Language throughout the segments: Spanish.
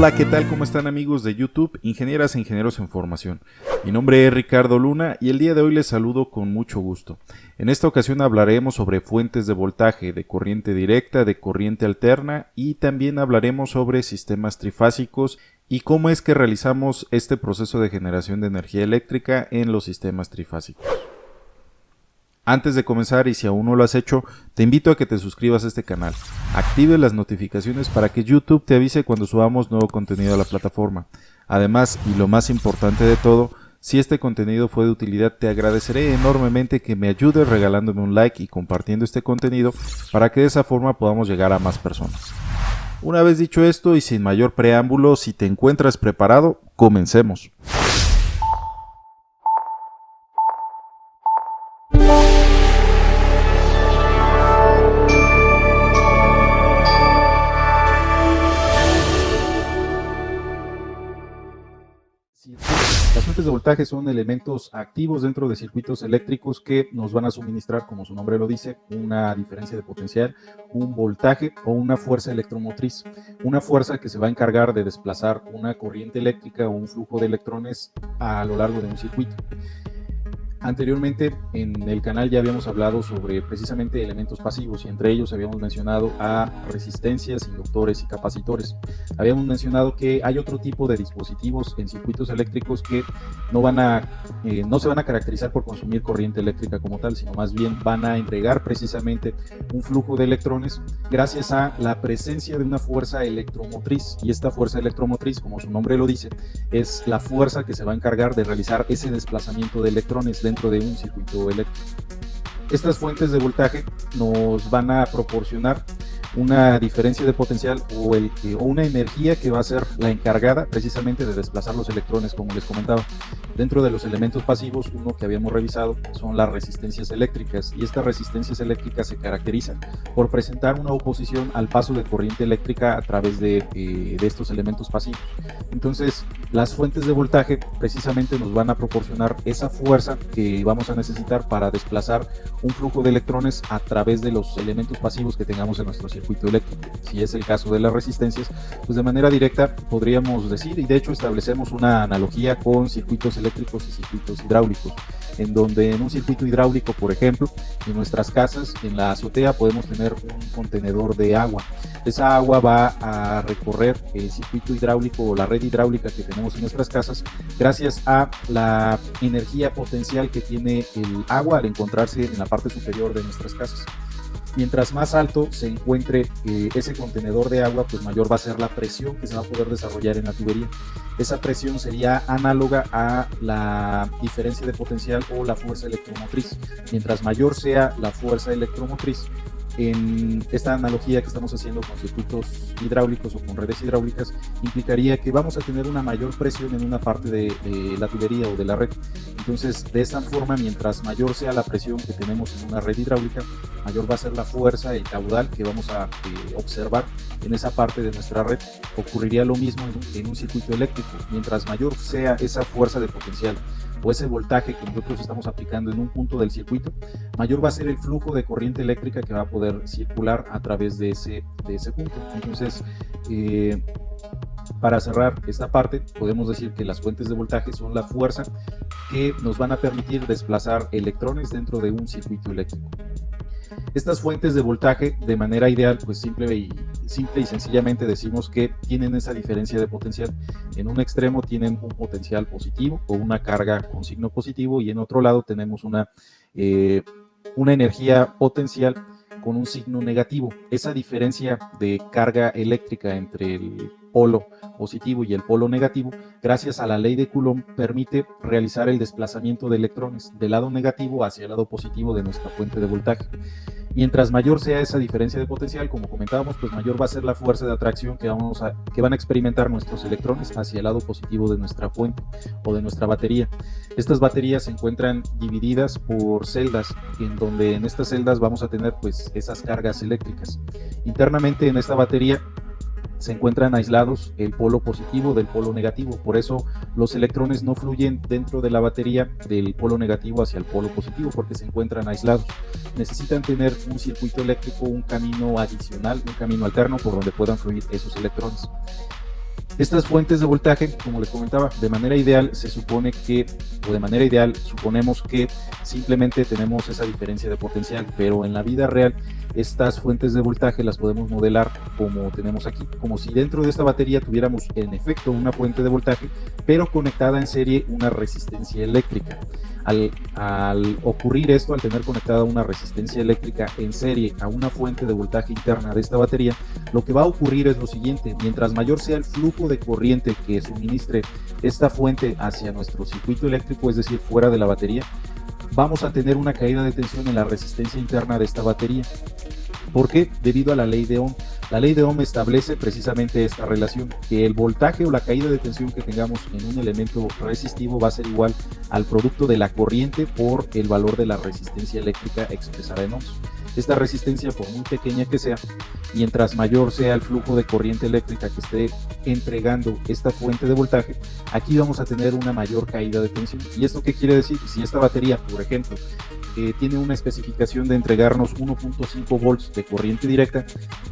Hola, ¿qué tal? ¿Cómo están amigos de YouTube? Ingenieras e ingenieros en formación. Mi nombre es Ricardo Luna y el día de hoy les saludo con mucho gusto. En esta ocasión hablaremos sobre fuentes de voltaje, de corriente directa, de corriente alterna y también hablaremos sobre sistemas trifásicos y cómo es que realizamos este proceso de generación de energía eléctrica en los sistemas trifásicos. Antes de comenzar, y si aún no lo has hecho, te invito a que te suscribas a este canal, active las notificaciones para que YouTube te avise cuando subamos nuevo contenido a la plataforma. Además, y lo más importante de todo, si este contenido fue de utilidad, te agradeceré enormemente que me ayudes regalándome un like y compartiendo este contenido para que de esa forma podamos llegar a más personas. Una vez dicho esto y sin mayor preámbulo, si te encuentras preparado, comencemos. Las fuentes de voltaje son elementos activos dentro de circuitos eléctricos que nos van a suministrar, como su nombre lo dice, una diferencia de potencial, un voltaje o una fuerza electromotriz. Una fuerza que se va a encargar de desplazar una corriente eléctrica o un flujo de electrones a lo largo de un circuito. Anteriormente en el canal ya habíamos hablado sobre precisamente elementos pasivos y entre ellos habíamos mencionado a resistencias, inductores y capacitores. Habíamos mencionado que hay otro tipo de dispositivos en circuitos eléctricos que no se van a caracterizar por consumir corriente eléctrica como tal, sino más bien van a entregar precisamente un flujo de electrones gracias a la presencia de una fuerza electromotriz. Y esta fuerza electromotriz, como su nombre lo dice, es la fuerza que se va a encargar de realizar ese desplazamiento de electrones dentro de un circuito eléctrico. Estas fuentes de voltaje nos van a proporcionar una diferencia de potencial o una energía que va a ser la encargada precisamente de desplazar los electrones, como les comentaba. Dentro de los elementos pasivos, uno que habíamos revisado son las resistencias eléctricas, y estas resistencias eléctricas se caracterizan por presentar una oposición al paso de corriente eléctrica a través de estos elementos pasivos. Entonces, las fuentes de voltaje precisamente nos van a proporcionar esa fuerza que vamos a necesitar para desplazar un flujo de electrones a través de los elementos pasivos que tengamos en nuestro circuito eléctrico. Si es el caso de las resistencias, pues de manera directa podríamos decir, y de hecho establecemos una analogía con circuitos eléctricos y circuitos hidráulicos, en donde en un circuito hidráulico, por ejemplo, en nuestras casas, en la azotea podemos tener un contenedor de agua. Esa agua va a recorrer el circuito hidráulico o la red hidráulica que tenemos en nuestras casas gracias a la energía potencial que tiene el agua al encontrarse en la parte superior de nuestras casas. Mientras más alto se encuentre ese contenedor de agua, pues mayor va a ser la presión que se va a poder desarrollar en la tubería. Esa presión sería análoga a la diferencia de potencial o la fuerza electromotriz. Mientras mayor sea la fuerza electromotriz, en esta analogía que estamos haciendo con circuitos hidráulicos o con redes hidráulicas, implicaría que vamos a tener una mayor presión en una parte de la tubería o de la red. Entonces, de esta forma, mientras mayor sea la presión que tenemos en una red hidráulica, mayor va a ser la fuerza, el caudal que vamos a observar en esa parte de nuestra red. Ocurriría lo mismo en un circuito eléctrico. Mientras mayor sea esa fuerza de potencial o ese voltaje que nosotros estamos aplicando en un punto del circuito, mayor va a ser el flujo de corriente eléctrica que va a poder circular a través de ese punto. Entonces, para cerrar esta parte, podemos decir que las fuentes de voltaje son la fuerza que nos van a permitir desplazar electrones dentro de un circuito eléctrico. Estas fuentes de voltaje, de manera ideal, pues simple y sencillamente decimos que tienen esa diferencia de potencial. En un extremo tienen un potencial positivo o una carga con signo positivo, y en otro lado tenemos una energía potencial con un signo negativo. Esa diferencia de carga eléctrica entre el polo positivo y el polo negativo, gracias a la ley de Coulomb, permite realizar el desplazamiento de electrones del lado negativo hacia el lado positivo de nuestra fuente de voltaje. Mientras mayor sea esa diferencia de potencial, como comentábamos, pues mayor va a ser la fuerza de atracción que van a experimentar nuestros electrones hacia el lado positivo de nuestra fuente o de nuestra batería. Estas baterías se encuentran divididas por celdas, en donde en estas celdas vamos a tener pues esas cargas eléctricas. Internamente en esta batería se encuentran aislados el polo positivo del polo negativo. Por eso los electrones no fluyen dentro de la batería del polo negativo hacia el polo positivo, porque se encuentran aislados. Necesitan tener un circuito eléctrico, un camino adicional, un camino alterno por donde puedan fluir esos electrones. Estas fuentes de voltaje, como les comentaba, de manera ideal suponemos que simplemente tenemos esa diferencia de potencial, pero en la vida real estas fuentes de voltaje las podemos modelar como tenemos aquí, como si dentro de esta batería tuviéramos en efecto una fuente de voltaje, pero conectada en serie una resistencia eléctrica. Al ocurrir esto, al tener conectada una resistencia eléctrica en serie a una fuente de voltaje interna de esta batería, lo que va a ocurrir es lo siguiente: mientras mayor sea el flujo de corriente que suministre esta fuente hacia nuestro circuito eléctrico, es decir, fuera de la batería, vamos a tener una caída de tensión en la resistencia interna de esta batería. ¿Por qué? Debido a la ley de Ohm. La ley de Ohm establece precisamente esta relación, que el voltaje o la caída de tensión que tengamos en un elemento resistivo va a ser igual al producto de la corriente por el valor de la resistencia eléctrica expresada en ohms. Esta resistencia, por muy pequeña que sea, mientras mayor sea el flujo de corriente eléctrica que esté entregando esta fuente de voltaje, aquí vamos a tener una mayor caída de tensión. ¿Y esto qué quiere decir? Si esta batería, por ejemplo, tiene una especificación de entregarnos 1.5 volts de corriente directa,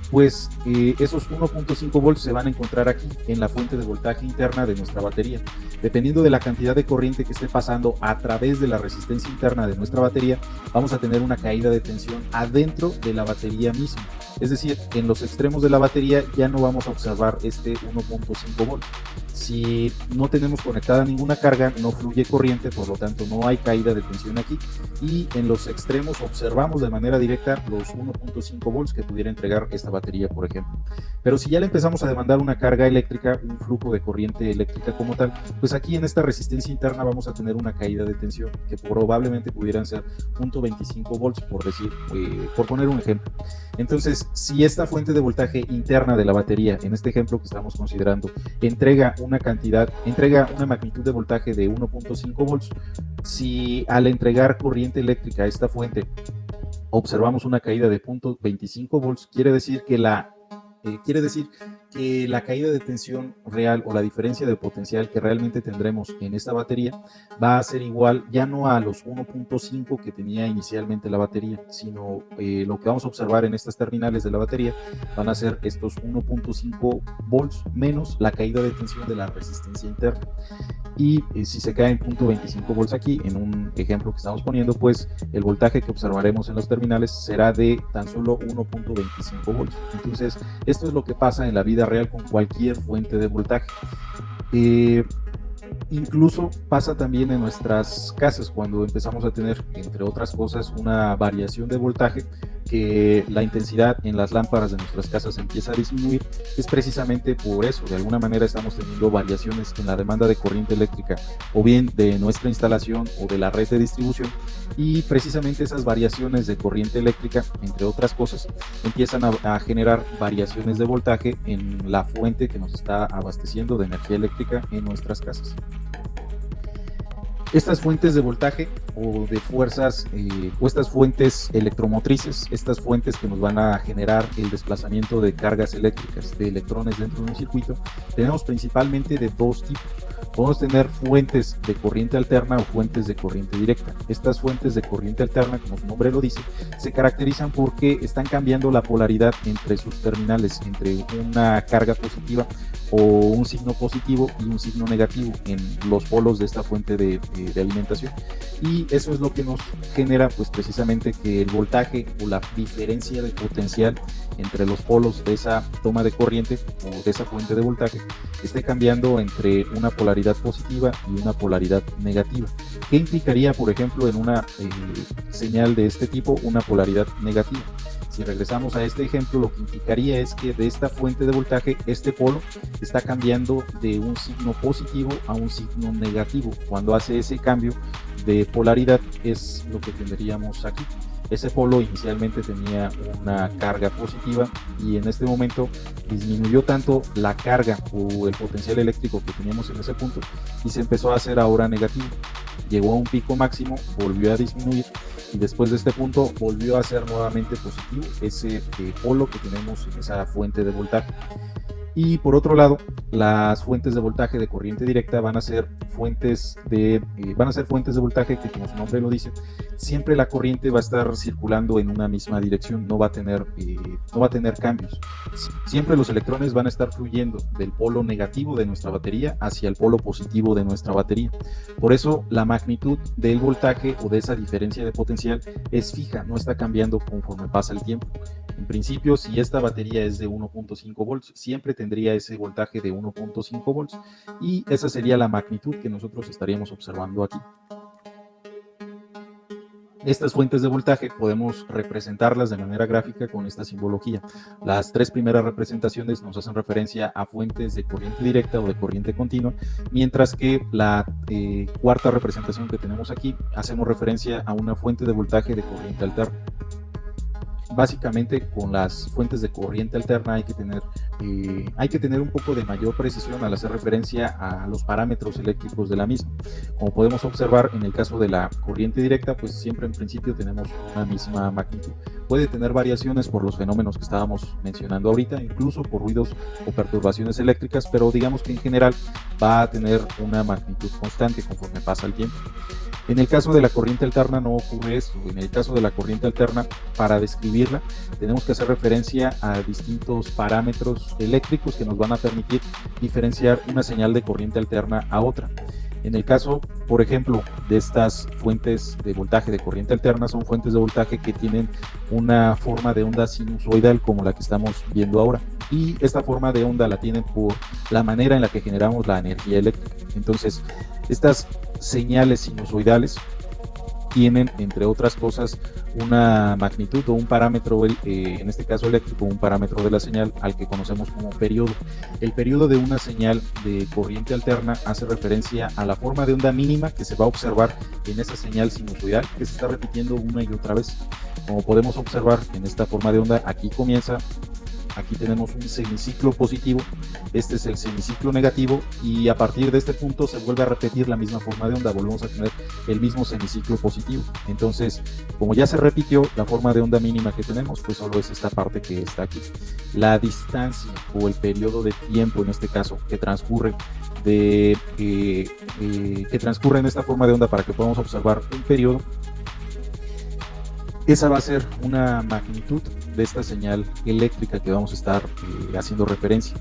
pues esos 1.5 volts se van a encontrar aquí en la fuente de voltaje interna de nuestra batería. Dependiendo de la cantidad de corriente que esté pasando a través de la resistencia interna de nuestra batería, vamos a tener una caída de tensión adentro de la batería misma. Es decir, en los extremos de la batería ya no vamos a observar este 1.5 volts. Si no tenemos conectada ninguna carga, no fluye corriente, por lo tanto no hay caída de tensión aquí, y en los extremos observamos de manera directa los 1.5 volts que pudiera entregar esta batería, por ejemplo. Pero si ya le empezamos a demandar una carga eléctrica, un flujo de corriente eléctrica como tal, pues aquí en esta resistencia interna vamos a tener una caída de tensión que probablemente pudieran ser 0.25 volts, por poner un ejemplo. Entonces, si esta fuente de voltaje interna de la batería, en este ejemplo que estamos considerando, entrega una magnitud de voltaje de 1.5 volts, si al entregar corriente eléctrica a esta fuente observamos una caída de 0.25 volts, quiere decir que la caída de tensión real o la diferencia de potencial que realmente tendremos en esta batería va a ser igual ya no a los 1.5 que tenía inicialmente la batería, sino lo que vamos a observar en estas terminales de la batería van a ser estos 1.5 volts menos la caída de tensión de la resistencia interna. Y si se cae en 0.25 volts aquí, en un ejemplo que estamos poniendo, pues el voltaje que observaremos en los terminales será de tan solo 1.25 volts. Entonces, esto es lo que pasa en la vida real con cualquier fuente de voltaje. Incluso pasa también en nuestras casas cuando empezamos a tener, entre otras cosas, una variación de voltaje, que la intensidad en las lámparas de nuestras casas empieza a disminuir. Es precisamente por eso, de alguna manera estamos teniendo variaciones en la demanda de corriente eléctrica, o bien de nuestra instalación o de la red de distribución, y precisamente esas variaciones de corriente eléctrica, entre otras cosas, empiezan a generar variaciones de voltaje en la fuente que nos está abasteciendo de energía eléctrica en nuestras casas. Estas fuentes de voltaje o de fuerzas o estas fuentes electromotrices, estas fuentes que nos van a generar el desplazamiento de cargas eléctricas, de electrones dentro de un circuito, tenemos principalmente de dos tipos. Podemos tener fuentes de corriente alterna o fuentes de corriente directa. Estas fuentes de corriente alterna, como su nombre lo dice, se caracterizan porque están cambiando la polaridad entre sus terminales, entre una carga positiva o un signo positivo y un signo negativo en los polos de esta fuente de alimentación, y eso es lo que nos genera pues precisamente que el voltaje o la diferencia de potencial entre los polos de esa toma de corriente o de esa fuente de voltaje esté cambiando entre una polaridad positiva y una polaridad negativa. ¿Qué implicaría, por ejemplo, en una señal de este tipo una polaridad negativa? Si regresamos a este ejemplo, lo que implicaría es que de esta fuente de voltaje, este polo está cambiando de un signo positivo a un signo negativo. Cuando hace ese cambio de polaridad es lo que tendríamos aquí. Ese polo inicialmente tenía una carga positiva y en este momento disminuyó tanto la carga o el potencial eléctrico que teníamos en ese punto y se empezó a hacer ahora negativo. Llegó a un pico máximo, volvió a disminuir y después de este punto volvió a ser nuevamente positivo ese polo que tenemos en esa fuente de voltaje. Y por otro lado, las fuentes de voltaje de corriente directa van a ser fuentes de voltaje que, como su nombre lo dice, siempre la corriente va a estar circulando en una misma dirección, no va a tener cambios. Siempre los electrones van a estar fluyendo del polo negativo de nuestra batería hacia el polo positivo de nuestra batería. Por eso la magnitud del voltaje o de esa diferencia de potencial es fija, no está cambiando conforme pasa el tiempo. En principio, si esta batería es de 1.5 volts, siempre tendría ese voltaje de 1.5 volts y esa sería la magnitud que nosotros estaríamos observando aquí. Estas fuentes de voltaje podemos representarlas de manera gráfica con esta simbología. Las tres primeras representaciones nos hacen referencia a fuentes de corriente directa o de corriente continua, mientras que la cuarta representación que tenemos aquí hacemos referencia a una fuente de voltaje de corriente alterna. Básicamente, con las fuentes de corriente alterna hay que tener un poco de mayor precisión al hacer referencia a los parámetros eléctricos de la misma. Como podemos observar, en el caso de la corriente directa, pues siempre en principio tenemos una misma magnitud. Puede tener variaciones por los fenómenos que estábamos mencionando ahorita, incluso por ruidos o perturbaciones eléctricas, pero digamos que en general va a tener una magnitud constante conforme pasa el tiempo. En el caso de la corriente alterna no ocurre esto. En el caso de la corriente alterna, para describirla, tenemos que hacer referencia a distintos parámetros eléctricos que nos van a permitir diferenciar una señal de corriente alterna a otra. En el caso, por ejemplo, de estas fuentes de voltaje de corriente alterna, son fuentes de voltaje que tienen una forma de onda sinusoidal como la que estamos viendo ahora. Y esta forma de onda la tienen por la manera en la que generamos la energía eléctrica. Entonces, estas señales sinusoidales tienen, entre otras cosas, una magnitud o un parámetro, en este caso eléctrico, un parámetro de la señal al que conocemos como periodo. El periodo de una señal de corriente alterna hace referencia a la forma de onda mínima que se va a observar en esa señal sinusoidal que se está repitiendo una y otra vez. Como podemos observar en esta forma de onda, aquí comienza. Aquí tenemos un semiciclo positivo, este es el semiciclo negativo y a partir de este punto se vuelve a repetir la misma forma de onda, volvemos a tener el mismo semiciclo positivo. Entonces, como ya se repitió la forma de onda mínima que tenemos, pues solo es esta parte que está aquí. La distancia o el periodo de tiempo, en este caso, que transcurre en esta forma de onda para que podamos observar un periodo, esa va a ser una magnitud de esta señal eléctrica que vamos a estar haciendo referencia.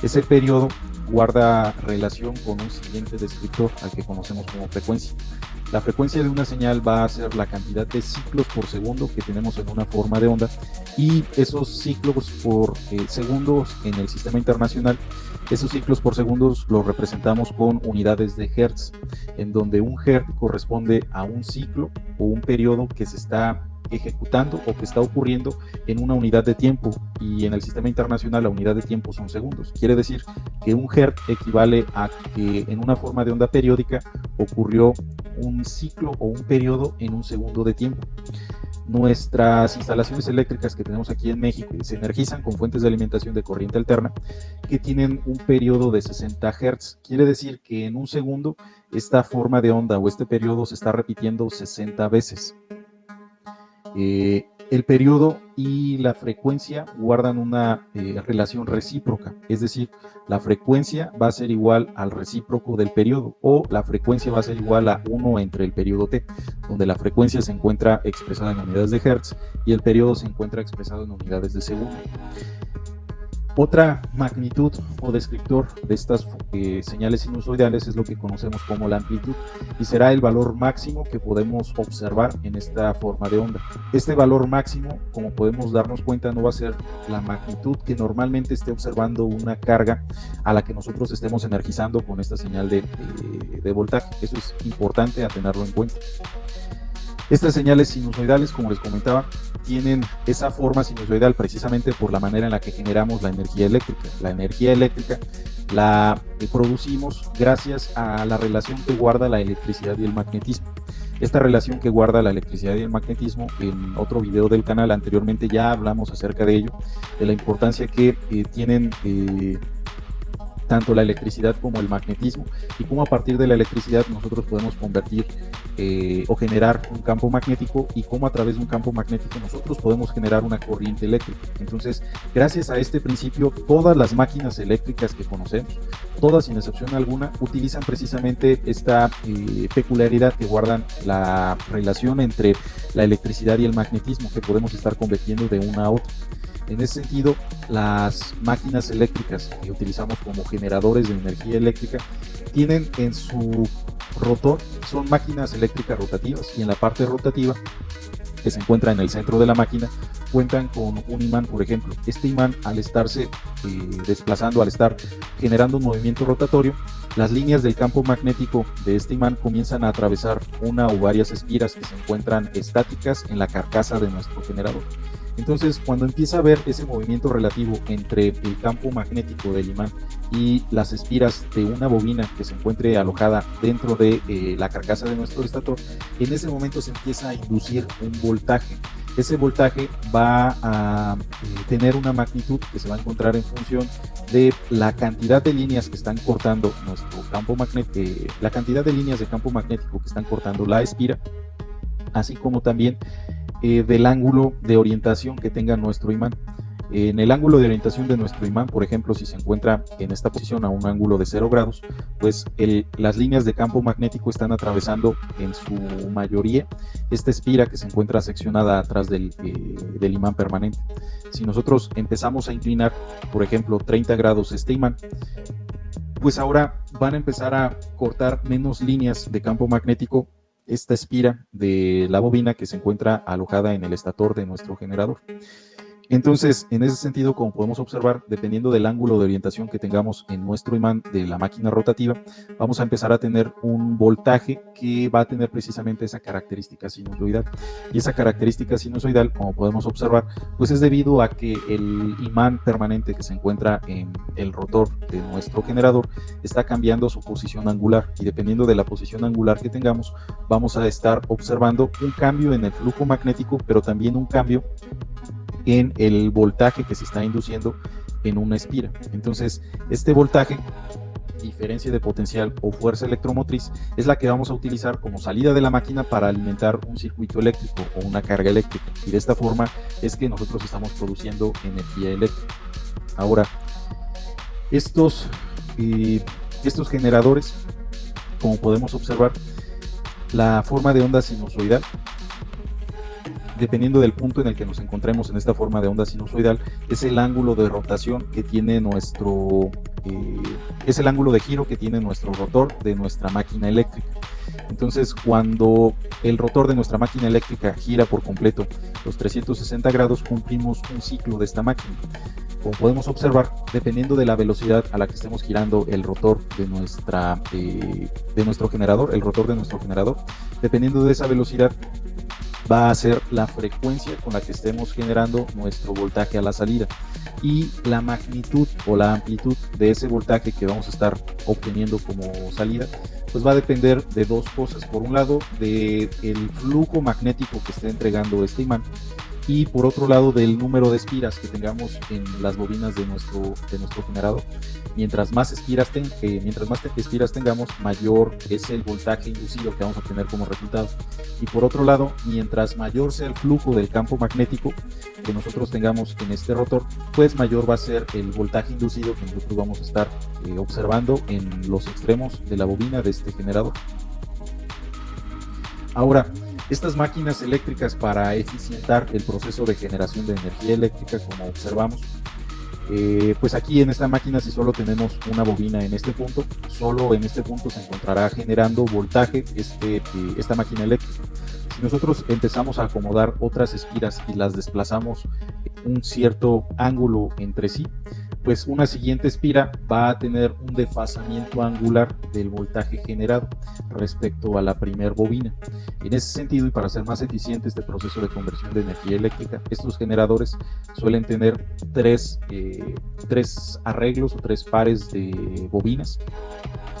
Ese periodo guarda relación con un siguiente descriptor al que conocemos como frecuencia. La frecuencia de una señal va a ser la cantidad de ciclos por segundo que tenemos en una forma de onda, y esos ciclos por segundos en el sistema internacional, esos ciclos por segundos los representamos con unidades de hertz, en donde un hertz corresponde a un ciclo o un periodo que se está ejecutando o que está ocurriendo en una unidad de tiempo, y en el sistema internacional la unidad de tiempo son segundos. Quiere decir que un hertz equivale a que en una forma de onda periódica ocurrió un ciclo o un periodo en un segundo de tiempo. Nuestras instalaciones eléctricas que tenemos aquí en México se energizan con fuentes de alimentación de corriente alterna que tienen un periodo de 60 Hz. Quiere decir que en un segundo esta forma de onda o este periodo se está repitiendo 60 veces. El periodo y la frecuencia guardan una relación recíproca, es decir, la frecuencia va a ser igual al recíproco del periodo, o la frecuencia va a ser igual a 1 entre el periodo t, donde la frecuencia se encuentra expresada en unidades de hertz y el periodo se encuentra expresado en unidades de segundo. Otra magnitud o descriptor de estas señales sinusoidales es lo que conocemos como la amplitud, y será el valor máximo que podemos observar en esta forma de onda. Este valor máximo, como podemos darnos cuenta, no va a ser la magnitud que normalmente esté observando una carga a la que nosotros estemos energizando con esta señal de voltaje. Eso es importante a tenerlo en cuenta. Estas señales sinusoidales, como les comentaba, tienen esa forma sinusoidal precisamente por la manera en la que generamos la energía eléctrica. La energía eléctrica la producimos gracias a la relación que guarda la electricidad y el magnetismo. Esta relación que guarda la electricidad y el magnetismo, en otro video del canal anteriormente ya hablamos acerca de ello, de la importancia que tienen tanto la electricidad como el magnetismo, y cómo a partir de la electricidad nosotros podemos convertir o generar un campo magnético, y cómo a través de un campo magnético nosotros podemos generar una corriente eléctrica. Entonces, gracias a este principio, todas las máquinas eléctricas que conocemos, todas sin excepción alguna, utilizan precisamente esta peculiaridad que guardan la relación entre la electricidad y el magnetismo, que podemos estar convirtiendo de una a otra. En ese sentido, las máquinas eléctricas que utilizamos como generadores de energía eléctrica tienen en su rotor, son máquinas eléctricas rotativas, y en la parte rotativa que se encuentra en el centro de la máquina cuentan con un imán, por ejemplo. Este imán, al estarse desplazando, al estar generando un movimiento rotatorio, las líneas del campo magnético de este imán comienzan a atravesar una o varias espiras que se encuentran estáticas en la carcasa de nuestro generador. Entonces, cuando empieza a haber ese movimiento relativo entre el campo magnético del imán y las espiras de una bobina que se encuentre alojada dentro de la carcasa de nuestro estator, en ese momento se empieza a inducir un voltaje. Ese voltaje va a tener una magnitud que se va a encontrar en función de la cantidad de líneas que están cortando nuestro campo magnético, la cantidad de líneas de campo magnético que están cortando la espira, así como también del ángulo de orientación que tenga nuestro imán. En el ángulo de orientación de nuestro imán, por ejemplo, si se encuentra en esta posición a un ángulo de 0 grados, pues las líneas de campo magnético están atravesando en su mayoría esta espira que se encuentra seccionada atrás del imán permanente. Si nosotros empezamos a inclinar, por ejemplo, 30 grados este imán, pues ahora van a empezar a cortar menos líneas de campo magnético esta espira de la bobina que se encuentra alojada en el estator de nuestro generador. Entonces, en ese sentido, como podemos observar, dependiendo del ángulo de orientación que tengamos en nuestro imán de la máquina rotativa, vamos a empezar a tener un voltaje que va a tener precisamente esa característica sinusoidal. Y esa característica sinusoidal, como podemos observar, pues es debido a que el imán permanente que se encuentra en el rotor de nuestro generador está cambiando su posición angular, y dependiendo de la posición angular que tengamos, vamos a estar observando un cambio en el flujo magnético, pero también un cambio en el voltaje que se está induciendo en una espira. Entonces, este voltaje, diferencia de potencial o fuerza electromotriz, es la que vamos a utilizar como salida de la máquina para alimentar un circuito eléctrico o una carga eléctrica, y de esta forma es que nosotros estamos produciendo energía eléctrica. Ahora, estos generadores, como podemos observar, la forma de onda sinusoidal, dependiendo del punto en el que nos encontremos en esta forma de onda sinusoidal, es el ángulo de rotación que tiene es el ángulo de giro que tiene nuestro rotor de nuestra máquina eléctrica. Entonces, cuando el rotor de nuestra máquina eléctrica gira por completo los 360 grados, cumplimos un ciclo de esta máquina. Como podemos observar, dependiendo de la velocidad a la que estemos girando el rotor de nuestro generador, dependiendo de esa velocidad, va a ser la frecuencia con la que estemos generando nuestro voltaje a la salida, y la magnitud o la amplitud de ese voltaje que vamos a estar obteniendo como salida, pues va a depender de dos cosas. Por un lado, del flujo magnético que esté entregando este imán, y por otro lado, del número de espiras que tengamos en las bobinas de nuestro generador. Mientras más espiras tengamos, mayor es el voltaje inducido que vamos a obtener como resultado. Y por otro lado, mientras mayor sea el flujo del campo magnético que nosotros tengamos en este rotor, pues mayor va a ser el voltaje inducido que nosotros vamos a estar observando en los extremos de la bobina de este generador. Ahora, estas máquinas eléctricas, para eficientar el proceso de generación de energía eléctrica, como observamos, pues aquí en esta máquina, si solo tenemos una bobina en este punto, solo en este punto se encontrará generando voltaje esta máquina eléctrica. Si nosotros empezamos a acomodar otras espiras y las desplazamos un cierto ángulo entre sí, pues una siguiente espira va a tener un desfasamiento angular del voltaje generado respecto a la primer bobina. En ese sentido, y para hacer más eficiente este proceso de conversión de energía eléctrica, estos generadores suelen tener tres arreglos o tres pares de bobinas,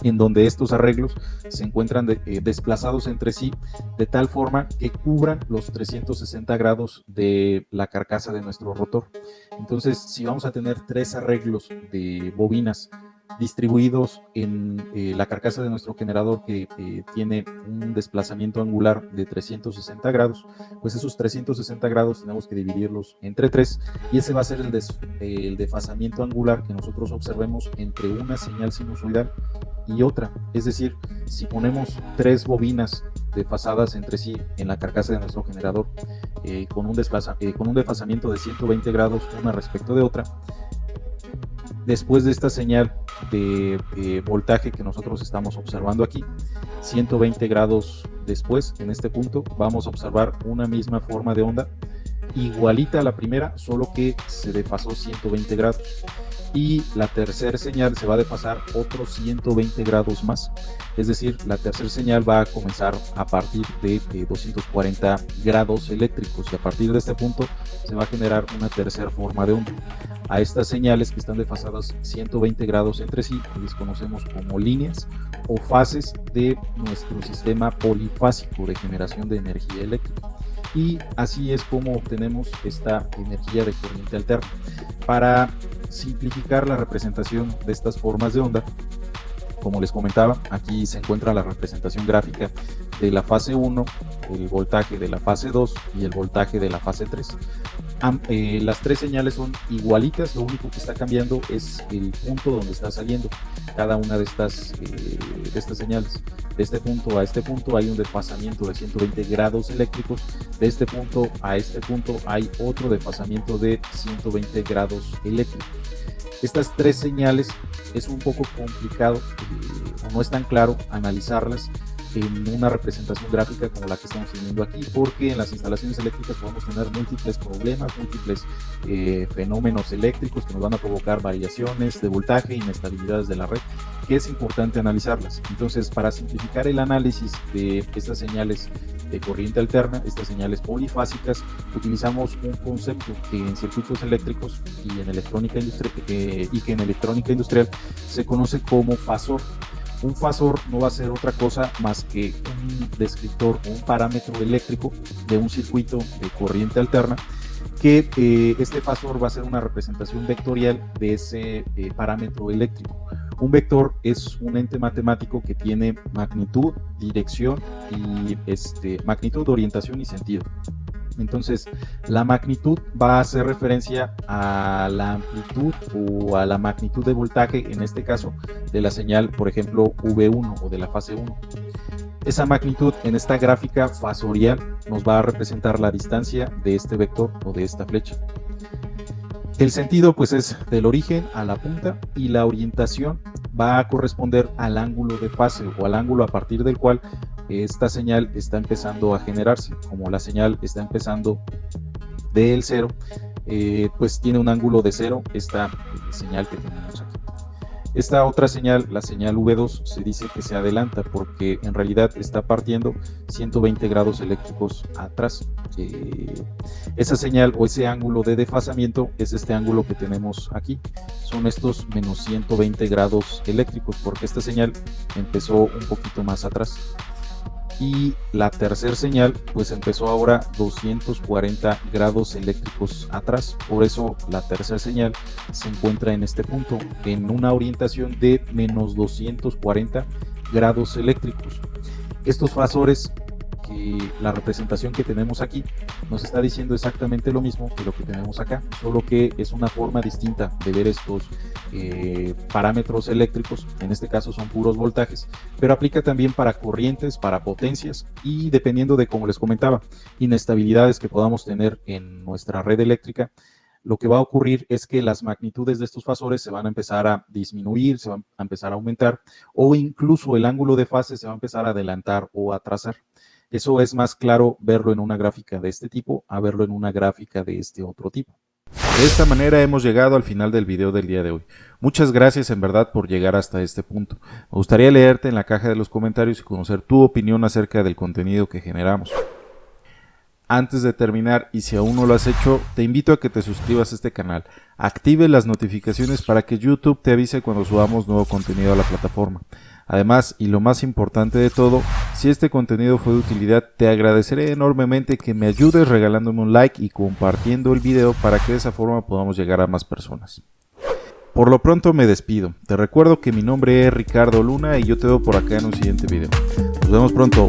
en donde estos arreglos se encuentran desplazados entre sí de tal forma que cubran los 360 grados de la carcasa de nuestro rotor. Entonces, si vamos a tener tres arreglos de bobinas distribuidos en la carcasa de nuestro generador que tiene un desplazamiento angular de 360 grados, pues esos 360 grados tenemos que dividirlos entre 3 y ese va a ser el desfasamiento angular que nosotros observemos entre una señal sinusoidal y otra. Es decir, si ponemos 3 bobinas desfasadas entre sí en la carcasa de nuestro generador con un desfasamiento de 120 grados una respecto de otra, después de esta señal de voltaje que nosotros estamos observando aquí, 120 grados después, en este punto, vamos a observar una misma forma de onda, igualita a la primera, solo que se desfasó 120 grados. Y la tercera señal se va a desfasar otros 120 grados más. Es decir, la tercera señal va a comenzar a partir de 240 grados eléctricos y a partir de este punto se va a generar una tercera forma de onda. A estas señales que están desfasadas 120 grados entre sí les conocemos como líneas o fases de nuestro sistema polifásico de generación de energía eléctrica. Y así es como obtenemos esta energía de corriente alterna. Para simplificar la representación de estas formas de onda, como les comentaba, aquí se encuentra la representación gráfica de la fase 1, el voltaje de la fase 2 y el voltaje de la fase 3. Las tres señales son igualitas, lo único que está cambiando es el punto donde está saliendo cada una de estas señales. De este punto a este punto hay un desfasamiento de 120 grados eléctricos, de este punto a este punto hay otro desfasamiento de 120 grados eléctricos. Estas tres señales es un poco complicado o no es tan claro analizarlas en una representación gráfica como la que estamos teniendo aquí, porque en las instalaciones eléctricas podemos tener múltiples problemas, múltiples fenómenos eléctricos que nos van a provocar variaciones de voltaje, inestabilidades de la red, que es importante analizarlas. Entonces, para simplificar el análisis de estas señales de corriente alterna, estas señales polifásicas, utilizamos un concepto que en circuitos eléctricos y en electrónica industrial se conoce como fasor. Un fasor no va a ser otra cosa más que un descriptor o un parámetro eléctrico de un circuito de corriente alterna, que este fasor va a ser una representación vectorial de ese parámetro eléctrico. Un vector es un ente matemático que tiene magnitud, dirección y magnitud, orientación y sentido. Entonces, la magnitud va a hacer referencia a la amplitud o a la magnitud de voltaje, en este caso, de la señal, por ejemplo, V1 o de la fase 1. Esa magnitud en esta gráfica fasorial nos va a representar la distancia de este vector o de esta flecha. El sentido, pues, es del origen a la punta y la orientación va a corresponder al ángulo de fase o al ángulo a partir del cual esta señal está empezando a generarse. Como la señal está empezando del 0, pues tiene un ángulo de 0 esta señal que tenemos aquí. Esta otra señal, la señal V2, se dice que se adelanta porque en realidad está partiendo 120 grados eléctricos atrás. Esa señal o ese ángulo de desfasamiento es este ángulo que tenemos aquí. Son estos menos 120 grados eléctricos porque esta señal empezó un poquito más atrás. Y la tercera señal pues empezó ahora 240 grados eléctricos atrás, por eso la tercera señal se encuentra en este punto, en una orientación de menos 240 grados eléctricos. Estos fasores, la representación que tenemos aquí nos está diciendo exactamente lo mismo que lo que tenemos acá, solo que es una forma distinta de ver estos parámetros eléctricos. En este caso son puros voltajes, pero aplica también para corrientes, para potencias y dependiendo de, como les comentaba, inestabilidades que podamos tener en nuestra red eléctrica. Lo que va a ocurrir es que las magnitudes de estos fasores se van a empezar a disminuir, se van a empezar a aumentar o incluso el ángulo de fase se va a empezar a adelantar o a atrasar. Eso es más claro verlo en una gráfica de este tipo a verlo en una gráfica de este otro tipo. De esta manera hemos llegado al final del video del día de hoy. Muchas gracias en verdad por llegar hasta este punto. Me gustaría leerte en la caja de los comentarios y conocer tu opinión acerca del contenido que generamos. Antes de terminar, y si aún no lo has hecho, te invito a que te suscribas a este canal, active las notificaciones para que YouTube te avise cuando subamos nuevo contenido a la plataforma. Además, y lo más importante de todo, si este contenido fue de utilidad, te agradeceré enormemente que me ayudes regalándome un like y compartiendo el video para que de esa forma podamos llegar a más personas. Por lo pronto me despido. Te recuerdo que mi nombre es Ricardo Luna y yo te veo por acá en un siguiente video. Nos vemos pronto.